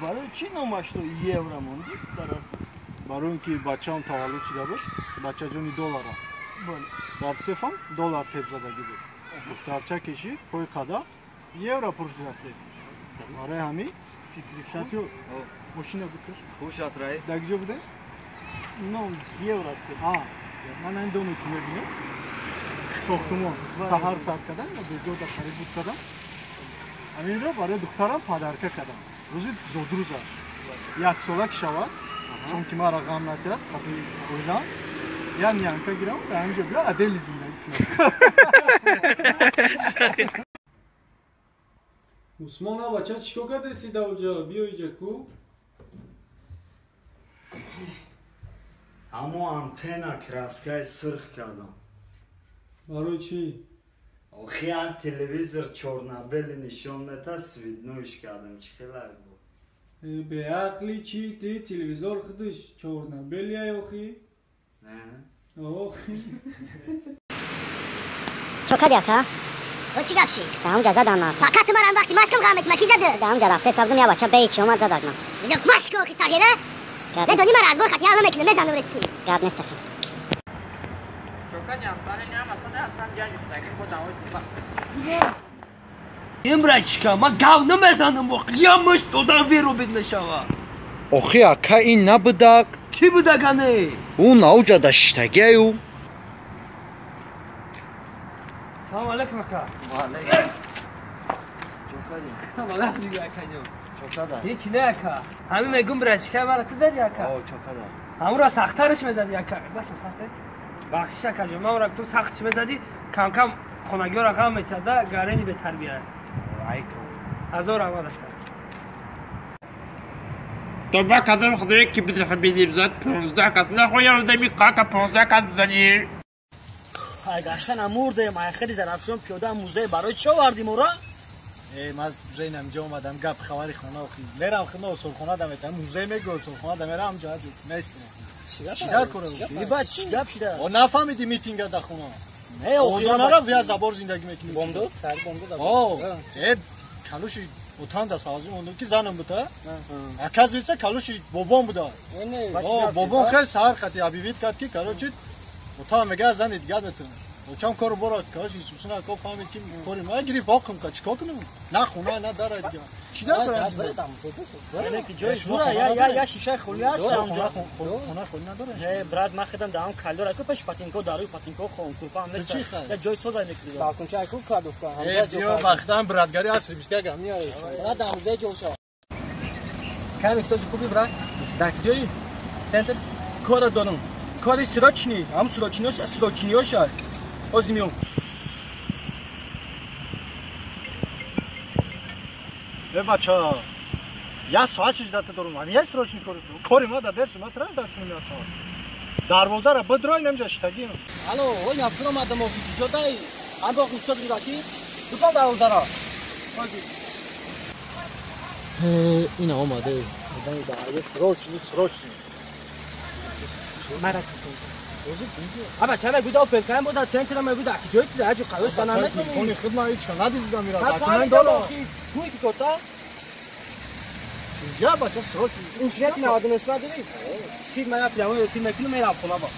برای چی نامش تو یورو موندی درست؟ برای اینکه بچه‌ام تولد شده بود بچه جونی دلار در سفام دلار تب زدگی بود دخترچه کشی پای قدا یورو پرش رسید برای همین شاتو ماشینه بود خوش شات رئیس دگیجا بوده؟ نه یورو تب من این دومی که میبینم ساختمان سهر سر کردن یا دیگه در خرید بود کردم همین را برای دخترم پدرکه کردم روزی زود روز یک ساله که شود چون که ما را غم نکرد قبل اویلان یا نیانکه گیرم در همینجا بیا عدل زندگی کنم عثمان ها بچه چیکار کرده سیده اوجا بیا ایجا کو همو انتنا کراسکای سرخ کردم برای چی؟ آخی هم تلویزر چورنابلی نشون نتا سویدنوش کردم چی خیلی بود به عقلی چی تی تلویزور خودش چورنابلی های آخی؟ نه آخی چوکا دیاکا؟ تو چی گپشی؟ در اونجا زدن مرد فقط من وقتی مشکم قامتی ما کی زده؟ در اونجا رفته سبدم یا بچه بیچی اومد زدن من اینجا مشک آخی ساگیره؟ نه دونی من از بار خطی همه میکنه میزنم رسی گرد نیست که امرچکا من گاو نمیزنم و قیامش دادم ویرو بید میشوه آخی اکا این نبودک کی بوده کنه؟ اون اوجا داشتگی او سلام علیکم اکا علیکم سلام علیکم اکا جون چوکا هیچ نه اکا همین میگم برچکا مرا تو زدی اکا چوکا همون را سخترش میزدی اکا بس سخته بخشش اکا جون من را تو سختش میزدی کم کم خونگی را غم میکرده گارینی به تربیه هزار آمد اکا تو با کدام خدایی که بدرخ بیزی بزد 15 کس نخواه دمی قاقا 15 کس بزنی گشتن امورده ما خیلی زرفشون پیاده موزه برای چه وردیم اورا؟ من زین اینجا اومدم گپ خبری خونه آخی میرم خونه اصولخونه دمیتم موزه میگه اصولخونه دمیرم همجا نیست چیکار کنم چی بعد چی گپ شده او نفهمیدی میتینگ در خونه نه اوزانا را ویا زبر زندگی میکنی بومدو سر بومدو او کالوشی اوتان دا سازی موندم که زنم بوده اکاز ویچه کالوشی بابام بوده بابام خیلی سهر خطی ابیویت کرد که کالوچی اوتان میگه زن دیگه میتونه چون کارو برو کاش سوسنا کو فهمید که کاری ما گیری واقعا که چیکار کنم نه خونه نه داره دیگه چی داره نه که جای زورا یا شیشه خولی هست اونجا خونه خولی نداره نه برات ما خدام دام کالو را کو پش پاتینکو دارو پاتینکو خون کورپا هم نیست یا جای سوزا نکردی بالکن چای کو کار دوست بیا وقتا برادگاری اصلی بیشتر گم میاره برات داموزه جوشا کام اکسوز خوبی برات داک جای سنتر کار دارم کاری سراچنی هم سراچنیوش ازمیون بچا یا ساعت چیز داده دارم من یه سراچنی کاری ما در درس ما ترش داشت میاد دروازه را بدرای نمیشه شتگی الو وای نفرم آدم ویدیو دای آن با خوشت میراکی تو پا دروازه را این اومده آدم داره سراچنی مرا اما چرا گودا فکر کنم بود سنتر ما بود که جوی که اجو قلوش بنا تلفن خود ما هیچ کنه دیدم میرا من دارم توی کی کوتا جا بچا سراچنی این چیت نه آدم اسنا داری شید من پیامو تیم کیلو میرا خونه با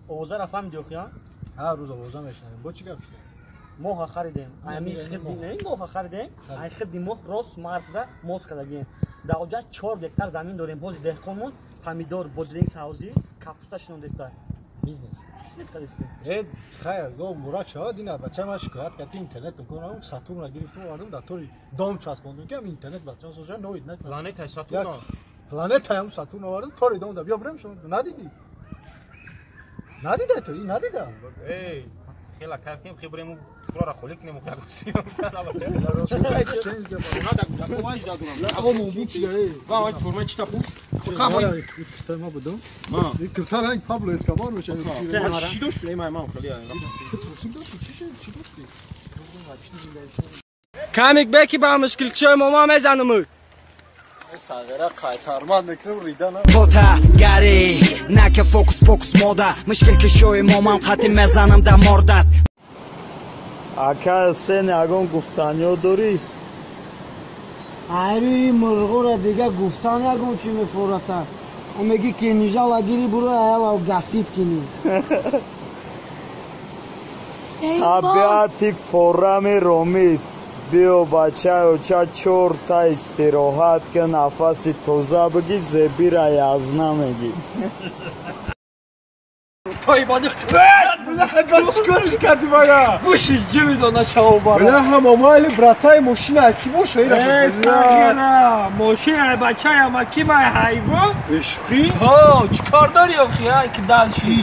اوزار افهم دیوخیا ها روز اوزا میشنم با چی گپ موها خریدیم امی خدی نه موها خریدیم ای خدی موه راس مارزدا موز کردیم در اونجا 4 هکتار زمین داریم باز دهقانمون پامیدور بودلینگ ساوزی کاپوستا شنوندستا بیزنس کردیم خیر گو مراد شد اینا بچه ما شکایت کرد اینترنت میکنم ساتورن را گرفتم آوردم در طوری دام چسبوندم که اینترنت بچه‌ها سوژه نوید نه پلانت ساتورن پلانت هم ساتورن آوردم طوری دام بیا بریم شما ندیدی تو این ندیدم ای خیلی کاریم خبرمون را خالی کنیم و کاریم آقا موبوک چیه وای فرمان چی تا پوش خبر ما بدم این کفتار این پابلو اسکابار میشه چی دوست بیم ما خیلی چی داشتی کامیک بکی با مشکل چه ماما میزنم ساغره قایتارمان میکنم ریدن بوتا گری نکه فوکس پوکس مودا مشکل که شوی مامام خطی میزنم در مردت Ака сен ягон гуфтаниё дорӣ? айри мурғура дига гуфтан ягон чӣ мефората меги ки нижа лагири буру аяла гасид кини табиати форами ромид биё бачаё ча 4 та истироҳат ки нафаси тоза бигӣ зебира язна мегӣ той боди чикориш кардӣ мая гӯши ҷимидона шавбара бляха мамайли братаи мошина ки бошаира сагира мошина бачая ма кимай ҳайвон ишқӣ чикор дори охи ки далши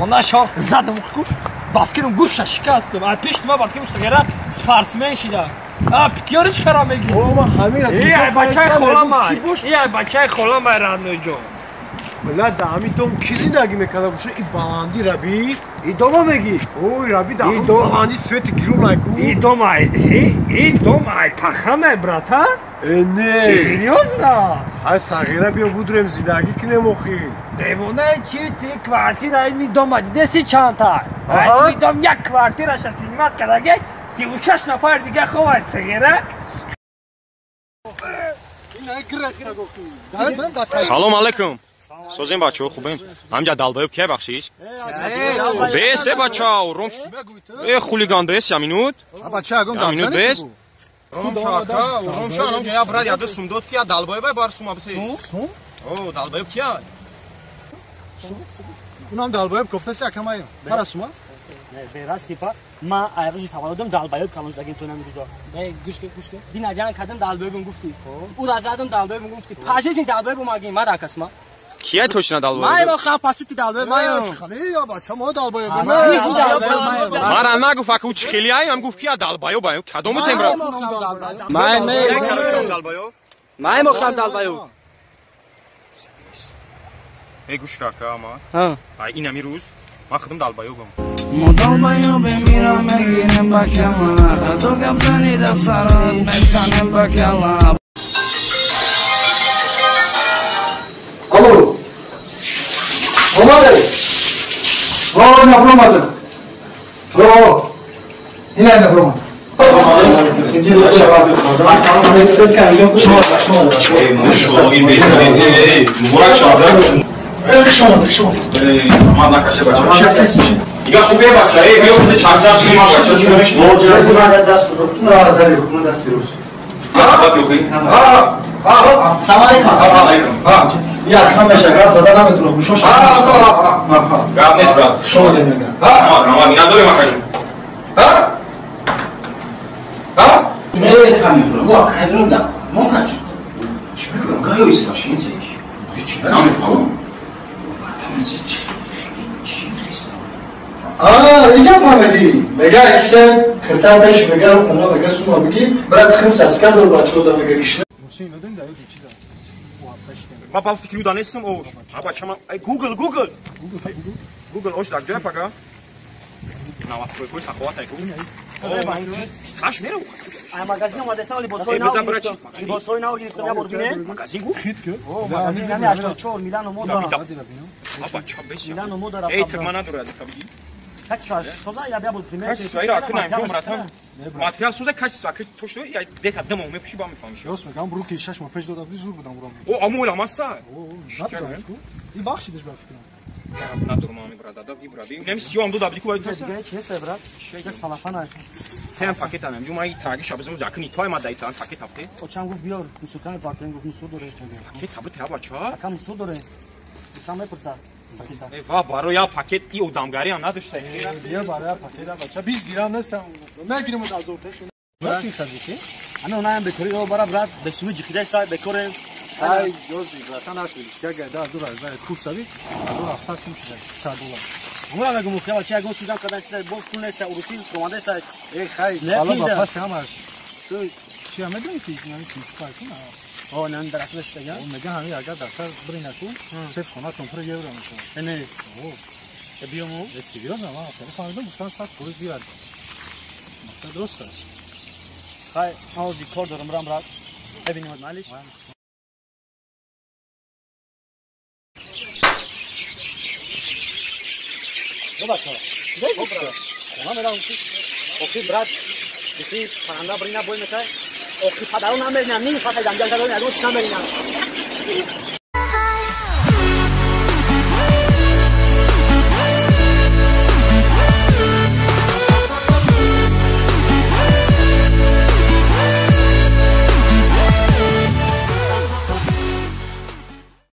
она шо задам ку бафкирам гӯша шикастам а пеш ма бафкирам сагира спортсмен шида питёри чикара меги ай бачаи холамай ай бачаи холамай радноҷон бля дами дом ки зиндагӣ мекарда боша и баланди раби и дома меги ой раби да баланди свети гиру найку и домай паханай брата не серьёзно ай сағира биё будурем зиндагӣ кинем охи девонаи чи ти квартира ини дома дидеси чанта ини дом як квартираша симат кардаги 36 нафар дига ховай сағира салом алейкум созем бачаҳо хубем ҳамҷа далбаёб кия бахшиш бес бачао ром хулиган бес я минут минут бес ромшака ромша ҳамҷа я брат яду сумдод кия далбаёбай бар сума бисӣ о далбаёб кия унам далбаёб кофтаси акамайо пара сума берас ки па ма айрӯзи таваллудам далбаёб калоншдагин ту намирӯзо гӯшке динаҷан кадам далбаёбам гуфти ура задам далбаёбам гуфти пашесин далбаёбам агин ма дакасма кия точно далбаёб майро хав пасути далбаёб майо я бача мо далбаёб мара нагуфт аку чихелиай ам гуфт кия далбаёбай кадому темра май мохам далбаёб эй гӯшкака ма ай инами рӯз ман худам далбаёбам مدلبایو بمیرم میگیرم با کلا تو گفتنی دست سرات میکنم با کلا алло омаде нафромадам ина нафромад دیگه خوبه بچه ای بیا بوده چند ساعت دیگه ما بچه چون میشه موجود من دست رو نه داری من دست روز خب یوخی سلام علیکم یا کم بشه گرم زدن نمیتونه گوشوش گرم نیست برات شما دیگه ما اینا داریم آخرین میره کمی برو با کمی دا ممکن شد چی بگم گاهی ایست باشه این زیش چی نمیفهمم دیگه فهمیدی بگه اکسن کرتر بهش بگه خونه بگه سوما بگی برات خمس از کار دور بچه رو بگه گیشنه ما با فکری دانستم اوش بچه ما گوگل اوش دکتر پگا نواسطوی کوی سخوات های گوگل استاش میره ای ماگازین اومده سال لیباسای نو گرفتم یا بربینه ماگازین گو ماگازین نمی 84 میلانو مودا بچه بشه میلانو مودا ای ترمانا داره دیگه качестваш соза я бя бултиме качество ира акна инҷо братан материал соза качество ки то что я дека демо мепуши ба мефаҳмиш ёс мегам брук 6 ма пеш дода зур будам бурам о амул амаста и бахшидеш ба фикрам на дурмами брата да вибра би нем сиём дода блику ба таса чеса брат чеса салафана сем пакет анам ҷу май таги шабзам закни той ма дай тан пакет апте очан гуфт биёр мусукан пакет гуфт мусур доре пакет сабу та бача ака мусур доре сам мепурса ва барои я пакет и одамгари ам надошта я барои пакет бача 20 дирам нестам мегирам аз озотеш брат ин хазики ана онаам бекори ё бара брат бесуми ҷиқидай сай бекорем ай ёзи братан ашли бистяга да азур аз курсави азур афсад чим шуда $100 мура мегум хела ча гон судан кадан сай бо пул неста уруси команда сай эй хай ҳала ба пас ҳамаш ту чи медонӣ ки яни чи кар куна о нан дарафлаш тага он мега ҳами агар дастар биринату сеф хона томпра евро мешава не о биёмо серьёзно ма фаҳмидам гуфтан 100 фурӯ зиёд мақсад дуруста хай ҳозир кор дорам рам брат бибинем малиш Добре, добре. Ама мерам. охи брат дихи паранда брина бой мешай охи падаро намеринам ним фатай дам ҷалдадо ягон чиз намеринам